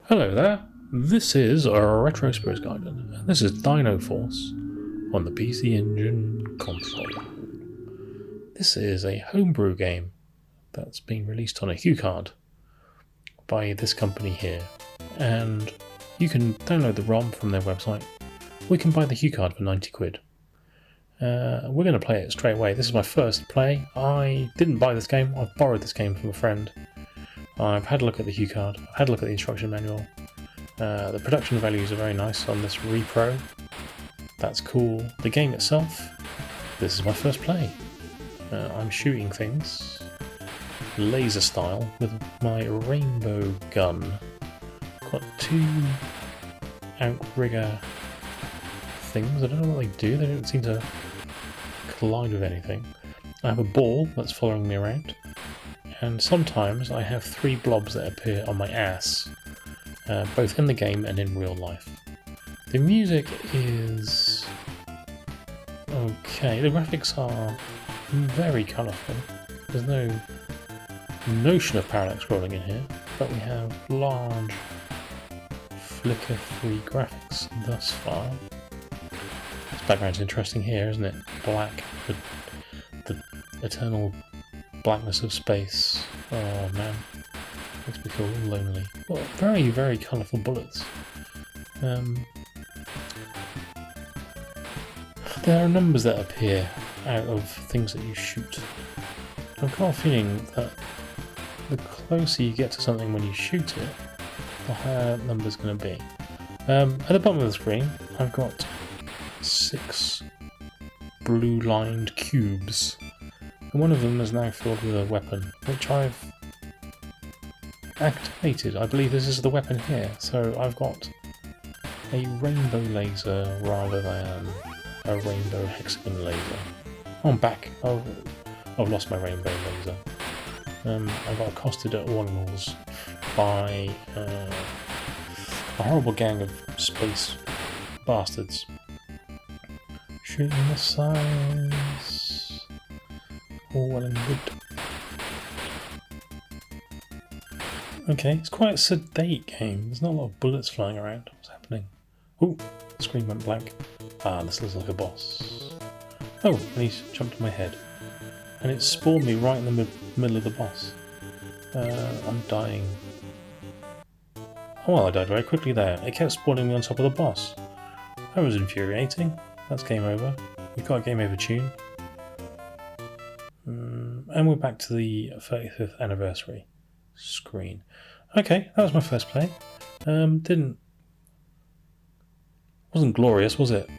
Hello there, this is a Retro Spirits Guide, and this is DINOFORCE on the PC Engine console. This is a homebrew game that's been released on a HuCard by this company here, and you can download the ROM from their website. We can buy the HuCard for 90 quid. We're going to play it straight away. This is my first play. I didn't buy this game, I've borrowed this game from a friend. I've had a look at the HuCard, I've had a look at the instruction manual. The production values are very nice on this repro. That's cool. The game itself, this is my first play. I'm shooting things laser style with my rainbow gun. Got two outrigger things. I don't know what they do, they don't seem to collide with anything. I have a ball that's following me around, and sometimes I have three blobs that appear on my ass, both in the game and in real life. The music is okay. The graphics are very colourful. There's no notion of parallax scrolling in here, but we have large flicker-free graphics thus far. This background's interesting here, isn't it? Black, the eternal blackness of space. Oh man, makes me feel lonely. Well, very, very colourful bullets. There are numbers that appear out of things that you shoot. I've got a feeling that the closer you get to something when you shoot it, the higher that number's going to be. At the bottom of the screen, I've got 6 blue-lined cubes. And one of them is now filled with a weapon, which I've activated. I believe this is the weapon here. So I've got a rainbow laser rather than a rainbow hexagon laser. Oh, I'm back. Oh, I've lost my rainbow laser. I got accosted at Warnings by a horrible gang of space bastards. Shooting missiles. All well and good. Okay, it's quite a sedate game. There's not a lot of bullets flying around. What's happening? Oh, the screen went blank. Ah, this looks like a boss. Oh, and he's jumped on my head. And it spawned me right in the middle of the boss. I'm dying. Oh well, I died very quickly there. It kept spawning me on top of the boss. That was infuriating. That's game over. We've got a game over tune. And we're back to the 35th anniversary screen. Okay, that was my first play. Wasn't glorious, was it?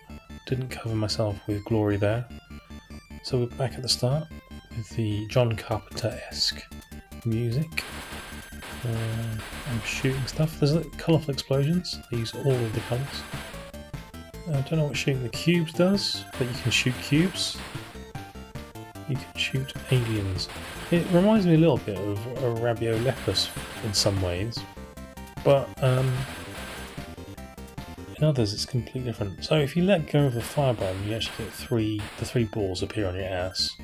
Didn't cover myself with glory there. So we're back at the start with the John Carpenter-esque music. I'm shooting stuff. There's colourful explosions. I use all of the colours. I don't know what shooting the cubes does, but you can shoot cubes. You can shoot aliens. It reminds me a little bit of a Rabiolepus in some ways, but in others it's completely different. So if you let go of the fire button, you actually get the three balls appear on your ass,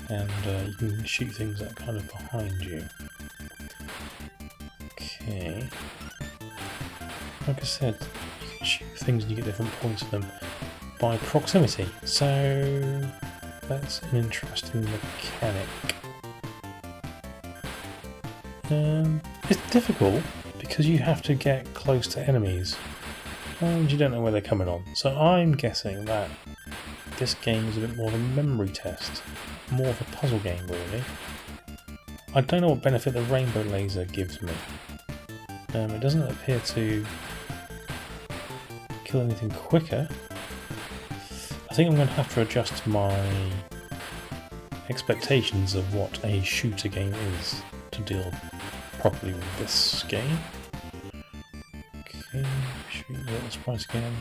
and you can shoot things that are kind of behind you. Okay. Like I said, you can shoot things and you get different points for them by proximity. So that's an interesting mechanic. It's difficult because you have to get close to enemies and you don't know where they're coming on. So I'm guessing that this game is a bit more of a memory test, more of a puzzle game really. I don't know what benefit the rainbow laser gives me. It doesn't appear to kill anything quicker. I think I'm going to have to adjust my expectations of what a shooter game is to deal properly with this game. Okay, shooting the little sprites again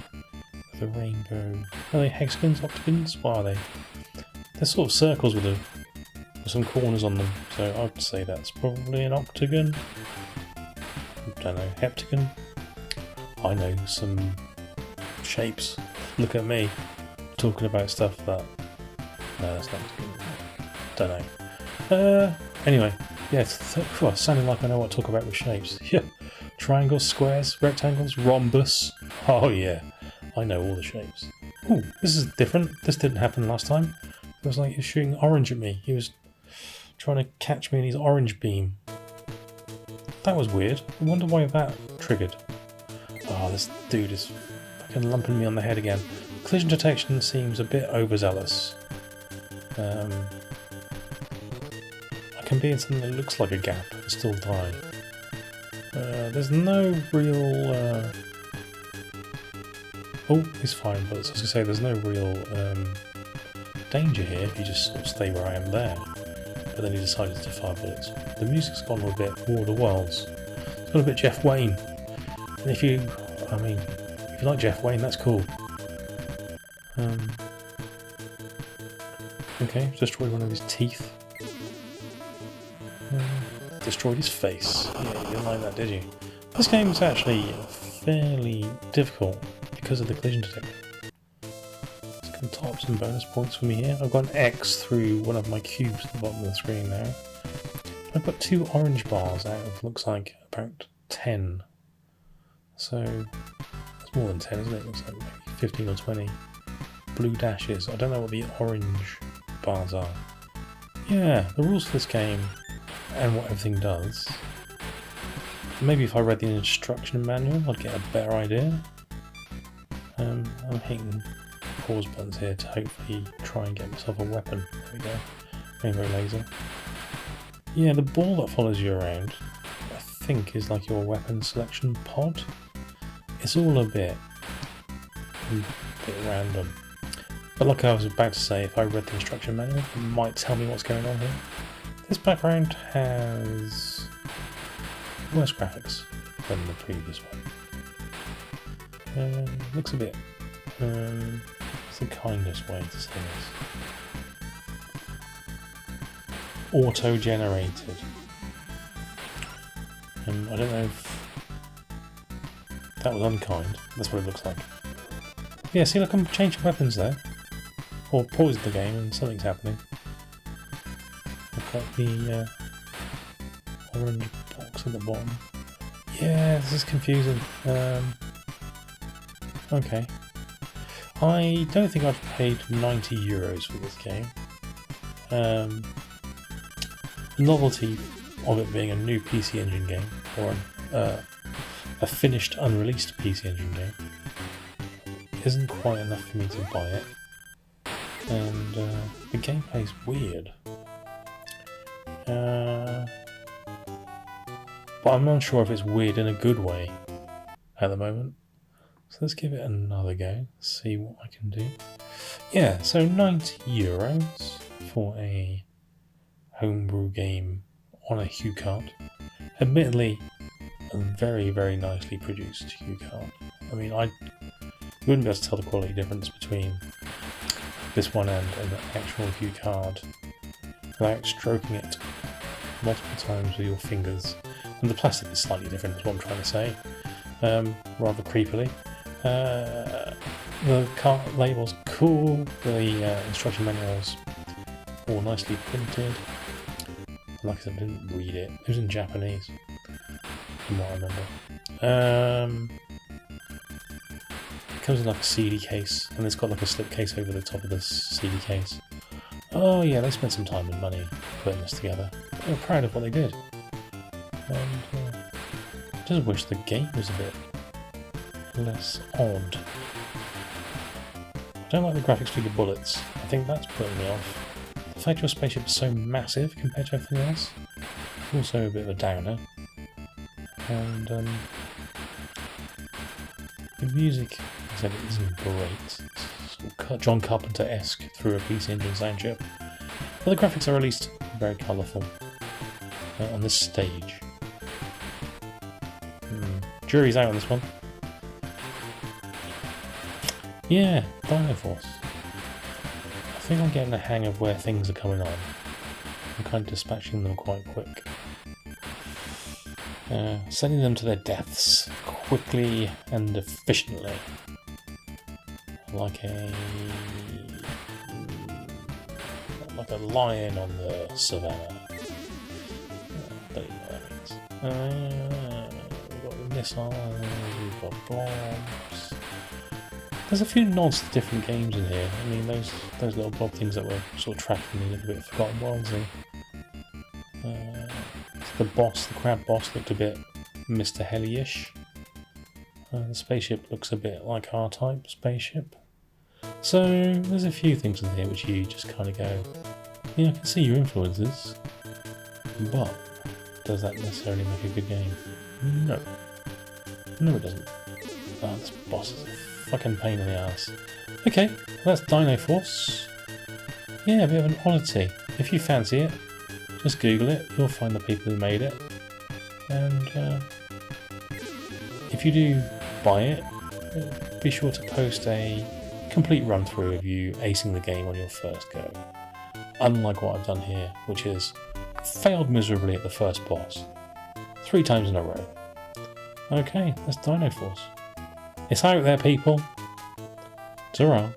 with a rainbow. Are they hexagons, octagons? What are they? They're sort of circles with some corners on them, so I'd say that's probably an octagon. I don't know, heptagon? I know some shapes. Look at me talking about stuff that... No, that's not good. Don't know. Anyway, yeah, sounding like I know what to talk about with shapes. Yeah, triangles, squares, rectangles, rhombus. Oh yeah, I know all the shapes. Ooh, this is different. This didn't happen last time. It was like he was shooting orange at me. He was trying to catch me in his orange beam. That was weird. I wonder why that triggered. Oh, this dude is fucking lumping me on the head again. Collision detection seems a bit overzealous. I can be in something that looks like a gap and still die. There's no real... Oh, he's fine, but as I say, there's no real danger here if you just sort of stay where I am there. But then he decided to fire bullets. The music's gone a bit War of the Worlds. It's got a bit Jeff Wayne. And if you like Jeff Wayne, that's cool. Okay, destroyed one of his teeth. Destroyed his face. Yeah, you didn't like that, did you? This game is actually fairly difficult because of the collision detection. It's going to top some bonus points for me here. I've got an X through one of my cubes at the bottom of the screen now. I've got 2 orange bars out of, looks like, about 10. So, it's more than 10, isn't it? It looks like maybe 15 or 20 blue dashes. I don't know what the orange bars are. Yeah, the rules for this game and what everything does. Maybe if I read the instruction manual, I'd get a better idea. I'm hitting pause buttons here to hopefully try and get myself a weapon. There we go. Rainbow laser. Yeah, the ball that follows you around, I think, is like your weapon selection pod. It's all a bit random. But like I was about to say, if I read the instruction manual, it might tell me what's going on here. This background has worse graphics than the previous one. Looks a bit... what's the kindest way to say this? Auto-generated. I don't know if that was unkind. That's what it looks like. Yeah, see, look, I'm changing weapons there. Or paused the game and something's happening. I've got the orange box at the bottom. Yeah, this is confusing. Okay. I don't think I've paid €90 for this game. The novelty of it being a new PC Engine game, or a finished, unreleased PC Engine game, isn't quite enough for me to buy it. And the gameplay's weird. But I'm not sure if it's weird in a good way at the moment. So let's give it another go, see what I can do. Yeah, so €90 for a homebrew game on a HuCard. Admittedly, a very, very nicely produced HuCard. I mean, you wouldn't be able to tell the quality difference between this one and an actual HuCard without stroking it multiple times with your fingers. And the plastic is slightly different, is what I'm trying to say, rather creepily. The cart label's cool, the instruction manual's all nicely printed. Like I said, I didn't read it. It was in Japanese, from what I remember. It comes in like a CD case, and it's got like a slip case over the top of the CD case. Oh yeah, they spent some time and money putting this together. They were proud of what they did. And I just wish the game was a bit less odd. I don't like the graphics for your bullets. I think that's putting me off. The fact your spaceship is so massive compared to everything else is also a bit of a downer. And the music, I said, it isn't great. It's sort of John Carpenter-esque through a PC Engine sound chip. But the graphics are at least very colourful on this stage. Jury's out on this one. Yeah, DINOFORCE. I think I'm getting the hang of where things are coming on. I'm kind of dispatching them quite quick. Sending them to their deaths quickly and efficiently. Like a lion on the savannah. I don't even know what that means. We've got the missiles, we've got bombs. There's a few nods to different games in here. I mean, those little blob things that were sort of tracking me look a bit Forgotten Worldsy. The boss, the crab boss, looked a bit Mr. Helly-ish. The spaceship looks a bit like R-Type spaceship. So there's a few things in here which you just kind of go, yeah, I can see your influences, but does that necessarily make a good game? No. No, it doesn't. Oh, this boss is a fucking pain in the ass. Okay, that's DINOFORCE. Yeah, a bit of an oddity. If you fancy it, just Google it, you'll find the people who made it. And if you do buy it, be sure to post a complete run through of you acing the game on your first go. Unlike what I've done here, which is failed miserably at the first boss 3 times in a row. Okay, that's DINOFORCE. It's out there, people. Ta-ra.